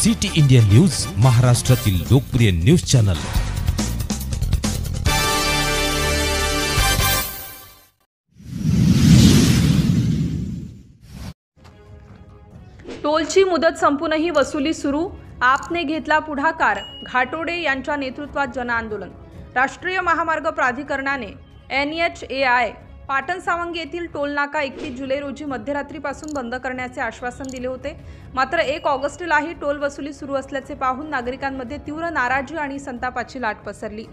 City India news, महाराष्ट्रातील लोकप्रिय news channel. टोलची मुदत संपूनही वसुली सुरू, आपने घेतला पुढाकार, घाटोडे यांच्या नेतृत्वात जनआंदोलन। राष्ट्रीय महामार्ग प्राधिकरणाने NHAI पाटण सावंगी येथील टोल नाका 31 जुलै रोजी मध्यरात्रीपासून बंद करण्याचे आश्वासन दिले होते। मात्र 1 ऑगस्टलाही टोल वसुली सुरू असल्याचे पाहून नागरिकांमध्ये तीव्र नाराजी आणि संतापाची लाट पसरली।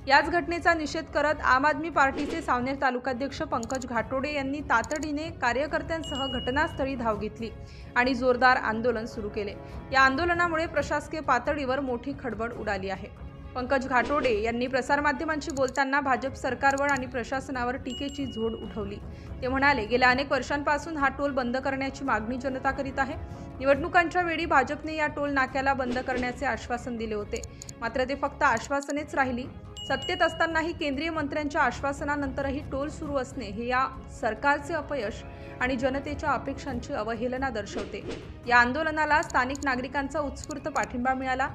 याच घटनेचा निषेध करत आम आदमी पार्टीचे सावनेर तालुकाध्यक्ष पंकज घाटोडे यांनी तातडीने कार्यकर्त्यांसह घटनास्थळी धाव घेतली आणि जोरदार आंदोलन सुरू केले। या आंदोलनामुळे प्रशासकीय पातळीवर मोठी खळबळ उडाली आहे। पंकज घाटोडे यांनी प्रसारमाध्यमांशी बोलताना भाजप सरकारवर आणि प्रशासनावर टीकेची झोड उठवली। ते म्हणाले, गेल्या अनेक वर्षांपासून हा टोल बंद करण्याची मागणी जनता करीत आहे। निवडणुकांच्या वेळी भाजपने या टोल नाक्याला बंद करण्याचे आश्वासन दिले होते, मात्र ते फक्त आश्वासनेच राहिली। सत्तेत असतानाही केंद्रीय मंत्र्यांच्या आश्वासनानंतरही टोल सुरू असणे हे या सरकारचे अपयश आणि जनतेच्या अपेक्षांची अवहेलना दर्शवते। या आंदोलनाला स्थानिक नागरिकांचा उत्स्फूर्त पाठिंबा मिळाला।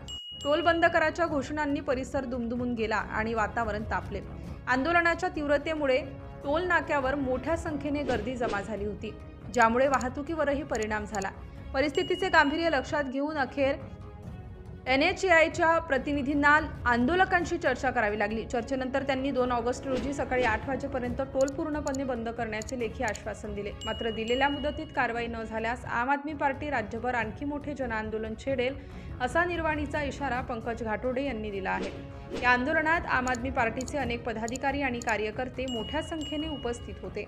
टोल बंद कराच्या घोषणांनी परिसर दुमदुमून गेला आणि वातावरण तापले। आंदोलनाच्या तीव्रतेमुळे टोल नाक्यावर मोठ्या संख्येने गर्दी जमा झाली होती, ज्यामुळे वाहतुकीवरही परिणाम झाला। परिस्थितीचे गांभीर्य लक्षात घेऊन अखेर NHAIच्या प्रतिनिधींना आंदोलकांशी चर्चा करावी लागली। चर्चेनंतर त्यांनी 2 ऑगस्ट रोजी सकाळी 8 वाजेपर्यंत टोल पूर्णपणे बंद करण्याचे लेखी आश्वासन दिले। मात्र दिलेल्या मुदतीत कारवाई न झाल्यास आम आदमी पार्टी राज्यभर आणखी मोठे जनआंदोलन छेडेल, असा निर्वाणीचा इशारा पंकज घाटोडे यांनी दिला आहे। या आंदोलनात आम आदमी पार्टीचे अनेक पदाधिकारी आणि कार्यकर्ते मोठ्या संख्येने उपस्थित होते।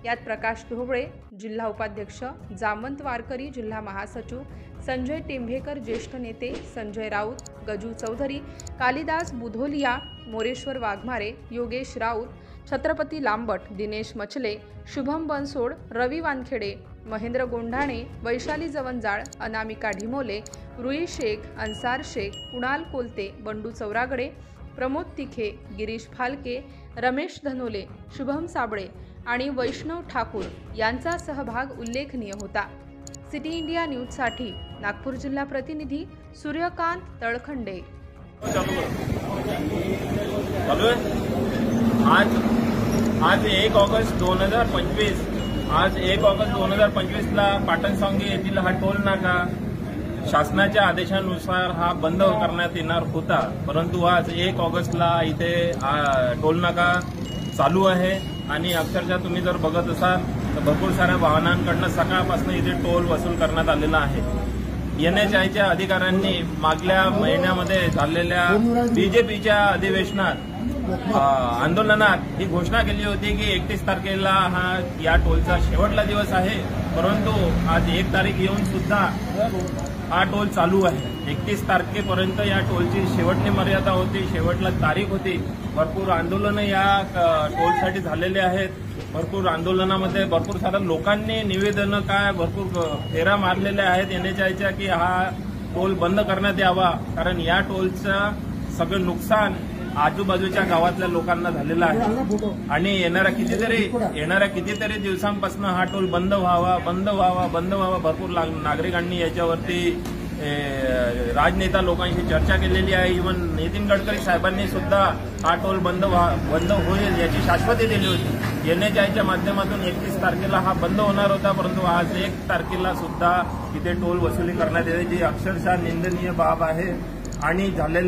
यात प्रकाश ढोबळे जिल्हा उपाध्यक्ष, जामवंत वारकरी जिल्हा महासचिव, संजय टेंभेकर ज्येष्ठ नेते, संजय राऊत, गजू चौधरी, कालिदास बुधोलिया, मोरेश्वर वाघमारे, योगेश राऊत, छत्रपती लांबट, दिनेश मचले, शुभम बनसोड, रवी वानखेडे, महेंद्र गोंढाणे, वैशाली जवंजाळ, अनामिका ढिमोले, रुई शेख, अन्सार शेख, कुणाल कोलते, बंडू चौरागडे, प्रमोद तिखे, गिरीश फालके, रमेश धनोले, शुभम साबळे आणि वैष्णव ठाकूर यांचा सहभाग उल्लेखनीय होता। सिटी इंडिया न्यूजसाठी नागपूर जिल्हा प्रतिनिधी सूर्यकांत तळखंडे। आज 1 ऑगस्ट 2025 आज 1 ऑगस्ट 2025ला पाटण सावंगी येथील हा टोल नाका शासनाच्या आदेशानुसार हा बंद करण्यात येणार होता, परंतु आज 1 ऑगस्टला इथे टोल नाका चालू आहे आणि अक्षरशः तुम्ही जर बघत असाल तर भरपूर साऱ्या वाहनांकडनं सकाळपासून इथे टोल वसूल करण्यात आलेला आहे। NHAIच्या अधिकाऱ्यांनी मागल्या महिन्यामध्ये झालेल्या BJPच्या अधिवेशनात आंदोलनात ही घोषणा केली होती की 31 तारखेला या टोलचा शेवटला दिवस आहे, परंतु आज 1 तारीख येऊन सुद्धा हा टोल चालू आहे। 31 तारखेपर्यंत या टोलची शेवटची मर्यादा होती, शेवटला तारीख होती। भरपूर आंदोलन या टोलसाठी झालेले आहेत। भरपूर आंदोलनामध्ये भरपूर साऱ्या लोकांनी निवेदनं भरपूर फेऱ्या मारलेल्या आहेत NHAIच्या की हा टोल बंद करण्यात यावा, कारण या टोलचं सगळं नुकसान आजूबाजूच्या गावातल्या लोकांना झालेलं आहे आणि येणाऱ्या कितीतरी दिवसांपासून हा टोल बंद व्हावा। भरपूर नागरिकांनी याच्यावरती राजनेता लोकांशी चर्चा केलेली आहे। इव्हन नितीन गडकरी साहेबांनी सुद्धा हा टोल बंद होईल याची शाश्वती दिली होती। NHAIच्या माध्यमातून 31 तारखेला हा बंद होणार होता, परंतु आज 1 तारखेला सुद्धा इथे टोल वसुली करण्यात येते, जी अक्षरशः निंदनीय बाब आहे आणि झालेल्या